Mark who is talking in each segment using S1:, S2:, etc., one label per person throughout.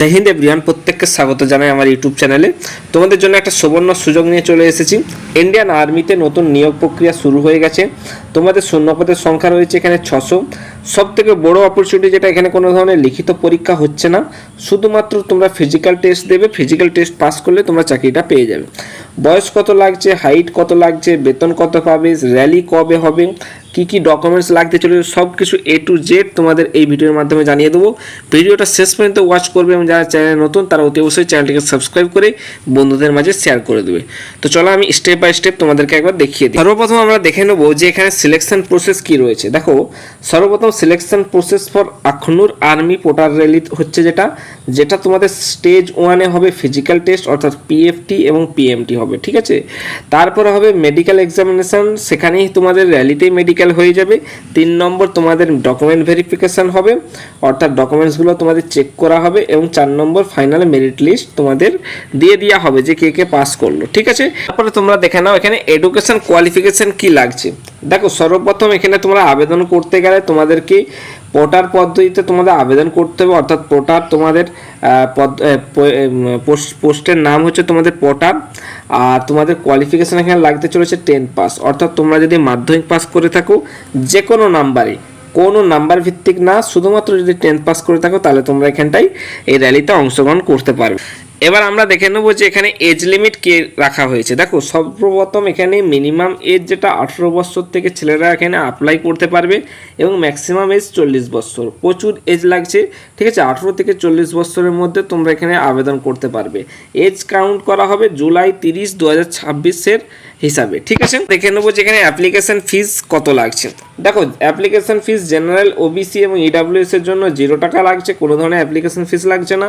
S1: জয় Hind everyone, প্রত্যেককে স্বাগত জানাই আমার ইউটিউব চ্যানেলে। তোমাদের জন্য একটা সুবর্ণ সুযোগ নিয়ে চলে এসেছি। ইন্ডিয়ান আর্মিতে নতুন নিয়োগ প্রক্রিয়া শুরু হয়ে গেছে। তোমাদের শূন্যপদের সংখ্যা রয়েছে এখানে 600। সব থেকে বড় অপরচুনিটি যেটা, এখানে কোনো ধরনের লিখিত পরীক্ষা হচ্ছে না, শুধুমাত্র তোমরা ফিজিক্যাল টেস্ট দেবে। ফিজিক্যাল টেস্ট পাস করলে তোমরা চাকরিটা পেয়ে যাবে। বয়স কত লাগছে, হাইট কত লাগছে, বেতন কত পাবে, র্যালি কবে হবে, কি কি ডকুমেন্টস লাগতে চলেছে, সব কিছু A to Z তোমাদের এই ভিডিওর মাধ্যমে জানিয়ে দেবো। ভিডিওটা শেষ পর্যন্ত ওয়াচ করবে এবং যারা চ্যানেলে নতুন তারা অতি অবশ্যই চ্যানেলটিকে সাবস্ক্রাইব করে বন্ধুদের মাঝে শেয়ার করে দেবে। তো চলো আমি স্টেপ বাই স্টেপ তোমাদেরকে একবার দেখিয়ে দিই। সর্বপ্রথম আমরা দেখে নেবো যে এখানে সিলেকশন প্রসেস কি রয়েছে। দেখো, সর্বপ্রথম selection process for Akhnoor army portal rally হচ্ছে যেটা তোমাদের স্টেজ 1-এ হবে ফিজিক্যাল টেস্ট, অর্থাৎ PFT এবং PMT হবে, ঠিক আছে। তারপরে হবে মেডিকেল এক্সামিনেশন, সেখানেই তোমাদের র্যালিতেই মেডিকেল হয়ে যাবে। 3 নম্বর তোমাদের ডকুমেন্ট ভেরিফিকেশন হবে, অর্থাৎ ডকুমেন্টসগুলো তোমাদের চেক করা হবে। এবং 4 নম্বর ফাইনাল মেরিট লিস্ট তোমাদের দিয়ে দেওয়া হবে যে কে কে পাস করলো, ঠিক আছে। তারপরে তোমরা দেখে নাও এখানে এডুকেশন কোয়ালিফিকেশন কি লাগছে। দেখো, সর্বপ্রথম এখানে তোমরা আবেদন করতে গেলে তোমাদেরকে পোর্টাল পদ্ধতিতে তোমাদের আবেদন করতে হবে, অর্থাৎ পোর্টাল তোমাদের পোস্টের নাম হচ্ছে তোমাদের পোর্টাল। আর তোমাদের কোয়ালিফিকেশান এখানে লাগতে চলেছে 10 পাস, অর্থাৎ তোমরা যদি মাধ্যমিক পাস করে থাকো যে কোনো নাম্বারে, কোনো নাম্বার ভিত্তিক না, শুধুমাত্র যদি 10 পাস করে থাকো তাহলে তোমরা এখানটায় এই র্যালিতে অংশগ্রহণ করতে পারবে। এবার আমরা দেখে নেব যে এখানে এজ লিমিট কে রাখা হয়েছে। দেখো, সর্বপ্রথম এখানে মিনিমাম এজ যেটা 18 বছর থেকে ছেলেরা এখানে অ্যাপ্লাই করতে পারবে এবং ম্যাক্সিমাম এজ 40 বছর। প্রচুর এজ লাগছে, ঠিক আছে। 18 থেকে 40 বছরের মধ্যে তোমরা এখানে আবেদন করতে পারবে। এজ কাউন্ট করা হবে জুলাই 30, 2026-এর হিসাবে, ঠিক আছে। দেখে নেবো যে এখানে অ্যাপ্লিকেশন ফিস কত লাগছে। দেখো, অ্যাপ্লিকেশন ফিস জেনারেল, OBC এবং EWS এর জন্য 0 টাকা লাগছে, কোনো ধরনের অ্যাপ্লিকেশন ফিস লাগছে না।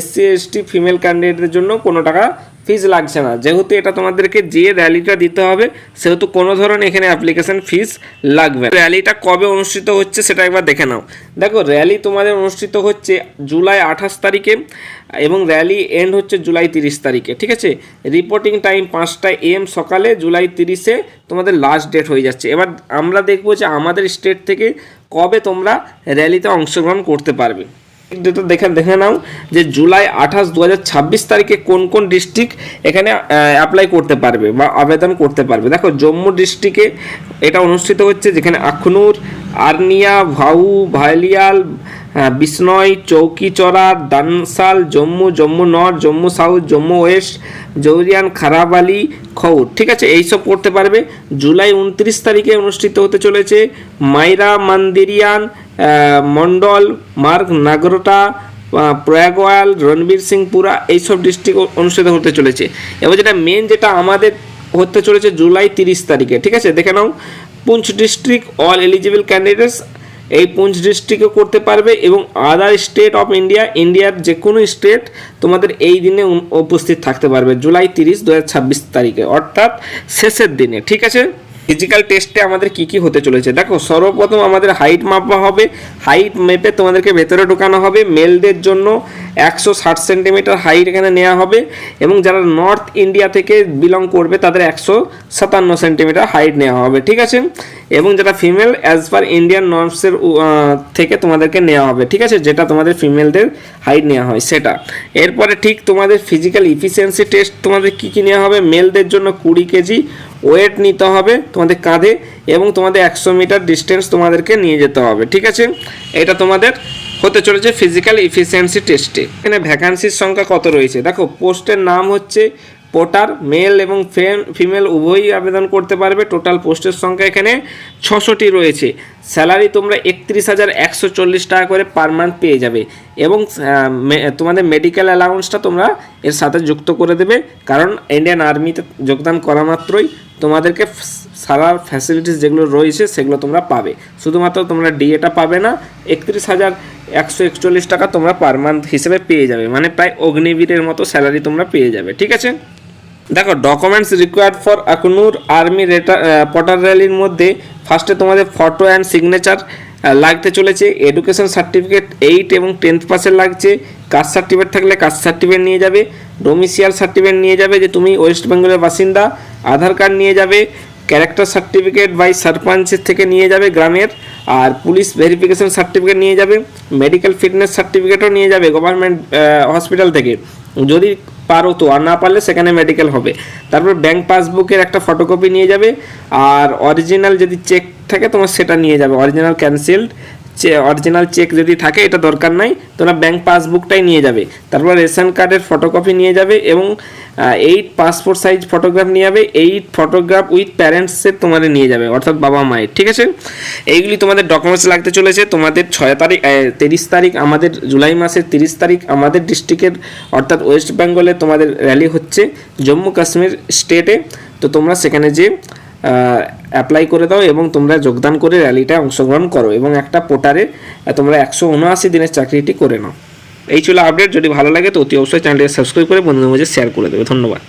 S1: SC ST ফিমেল ক্যান্ডিডেটের জন্য কোনো টাকা ফিস লাগছে না। যেহেতু এটা তোমাদেরকে যে র্যালিটা দিতে হবে, সেহেতু কোনো ধরনের এখানে অ্যাপ্লিকেশন ফিস লাগবে। র্যালিটা কবে অনুষ্ঠিত হচ্ছে সেটা একবার দেখে নাও। দেখো, র্যালি তোমাদের অনুষ্ঠিত হচ্ছে জুলাই 28 তারিখে এবং র্যালি এন্ড হচ্ছে জুলাই 30 তারিখে, ঠিক আছে। রিপোর্টিং টাইম 5টা AM সকালে, জুলাই 30-এ তোমাদের লাস্ট ডেট হয়ে যাচ্ছে। এবার আমরা দেখবো যে আমাদের স্টেট থেকে কবে তোমরা র্যালিতে অংশগ্রহণ করতে পারবে। যেটা দেখে নাও যে জুলাই 28, 2026 তারিখে কোন কোন ডিস্ট্রিক্ট এখানে অ্যাপ্লাই করতে পারবে বা আবেদন করতে পারবে। দেখো, জম্মু ডিস্ট্রিক্টে এটা অনুষ্ঠিত হচ্ছে, যেখানে Akhnoor, Arnia, Bahu, Bhalwal, Bishnah, Chowki Choura, Dansal, Jammu north, Jammu south, Jammu west, Jourian, Kharabali, Khour, ঠিক আছে, এইসব করতে পারবে। জুলাই 29 তারিখে অনুষ্ঠিত হতে চলেছে মাইরা, মান্দিরিয়ান, মন্ডল, মার্গ, নাগরোটা, প্রয়াগওয়াল, রণবীর সিংপুরা, এইসব ডিস্ট্রিক্ট অনুষ্ঠিত হতে চলেছে। এবার যেটা আমাদের হতে চলেছে জুলাই 30 তারিখে, ঠিক আছে। দেখে নাও, Poonch district, all eligible candidates এই পুঞ্চ ডিস্ট্রিক্টও করতে পারবে এবং আদার স্টেট অফ ইন্ডিয়ার যে কোনো স্টেট তোমাদের এই দিনে উপস্থিত থাকতে পারবে জুলাই 30, 2026 তারিখে, অর্থাৎ শেষের দিনে, ঠিক আছে। ফিজিক্যাল টেস্টে আমাদের কি কি হতে চলেছে। দেখো, সর্বপ্রথম আমাদের হাইট মাপা হবে। হাইট মেপে তোমাদেরকে ভেতরে ঢোকানো হবে। মেলদের জন্য 160 সেন্টিমিটার হাইট এখানে নেওয়া হবে এবং যারা নর্থ ইন্ডিয়া থেকে বিলং করবে তাদের 157 সেন্টিমিটার হাইট নেওয়া হবে, ঠিক আছে। এবং যারা ফিমেল, অ্যাজ পার ইন্ডিয়ান নর্মসের থেকে তোমাদেরকে নেওয়া হবে, ঠিক আছে, যেটা তোমাদের ফিমেলদের হাইট নেওয়া হয় সেটা। এরপরে ঠিক তোমাদের ফিজিক্যাল ইফিসিয়েন্সি টেস্ট তোমাদের কী কী নেওয়া হবে। মেলদের জন্য 20 কেজি ওয়েট নিতে হবে তোমাদের কাঁধে এবং তোমাদের 100 মিটার ডিস্টেন্স তোমাদেরকে নিয়ে যেতে হবে, ঠিক আছে। এটা তোমাদের হতে চলেছে ফিজিক্যাল ইফিসিয়েন্সি টেস্টে। এখানে ভ্যাকান্সির সংখ্যা কত রয়েছে। দেখো, পোস্টের নাম হচ্ছে পোর্টার, মেল এবং ফিমেল উভয়ই আবেদন করতে পারবে। টোটাল পোস্টের সংখ্যা এখানে 600টি রয়েছে। স্যালারি তোমরা 31,140 টাকা করে পার মান্থ পেয়ে যাবে এবং তোমাদের মেডিকেল অ্যালাউন্সটা তোমরা এর সাথে যুক্ত করে দেবে, কারণ ইন্ডিয়ান আর্মিতে যোগদান করা মাত্রই তোমাদেরকে সারা ফ্যাসিলিটিস যেগুলো রয়েছে সেগুলো তোমরা পাবে। শুধুমাত্র তোমরা ডিএটা পাবে না, 31,141 টাকা তোমরা পার মান্থ হিসেবে পেয়ে যাবে, মানে প্রায় অগ্নিবীরের মতো স্যালারি তোমরা পেয়ে যাবে, ঠিক আছে। দেখো, documents required for Akhnoor army portal র্যালির মধ্যে ফার্স্টে তোমাদের ফটো অ্যান্ড সিগনেচার লাগতে চলেছে। এডুকেশন সার্টিফিকেট 8 এবং 10th পাসের লাগছে। কাস্ট সার্টিফিকেট থাকলে কাস্ট সার্টিফিকেট নিয়ে যাবে। ডোমিসিয়াল সার্টিফিকেট নিয়ে যাবে যে তুমি ওয়েস্ট বেঙ্গলের বাসিন্দা। আধার কার্ড নিয়ে যাবে। ক্যারেক্টার সার্টিফিকেট বাই সারপঞ্চের থেকে নিয়ে যাবে গ্রামের। আর পুলিশ ভেরিফিকেশন সার্টিফিকেট নিয়ে যাবে, মেডিকেল ফিটনেস সার্টিফিকেটও নিয়ে যাবে গভর্নমেন্ট হসপিটাল থেকে, যদি পারো তো, আর না পারলে সেখানে মেডিকেল হবে। তারপর ব্যাংক পাসবুকের একটা ফটোকপি নিয়ে যাবে, আর অরিজিনাল যদি চেক থাকে তোমার সেটা নিয়ে যাবে, অরিজিনাল ক্যান্সেলড অরিজিনাল চেক যদি থাকে এটা দরকার নাই, তোমরা ব্যাংক পাসবুকটাই নিয়ে যাবে। তারপর রেশন কার্ডের ফটোকপি নিয়ে যাবে এবং 8 পাসপোর্ট সাইজ ফটোগ্রাফ নিয়ে যাবে, 8 ফটোগ্রাফ উইথ প্যারেন্টসের তোমাদের নিয়ে যাবে, অর্থাৎ বাবা মায়ের। ঠিক আছে, এইগুলি তোমাদের ডকুমেন্টস লাগতে চলেছে। তোমাদের 30 তারিখ আমাদের জুলাই মাসের 30 তারিখ আমাদের ডিস্ট্রিক্টের অর্থাৎ ওয়েস্ট বেঙ্গলে তোমাদের র্যালি হচ্ছে জম্মু কাশ্মীর স্টেটে। তো তোমরা সেখানে যে অ্যাপ্লাই করে দাও এবং তোমরা যোগদান করে র্যালিটা অংশগ্রহণ করো এবং একটা পোর্টারে তোমরা 179 দিনের চাকরিটি করে নাও। এই ছিল আপডেট। যদি ভালো লাগে তো অতি অবশ্যই চ্যানেলটি সাবস্ক্রাইব করে বন্ধুদের মাঝে শেয়ার করে দেবে। ধন্যবাদ।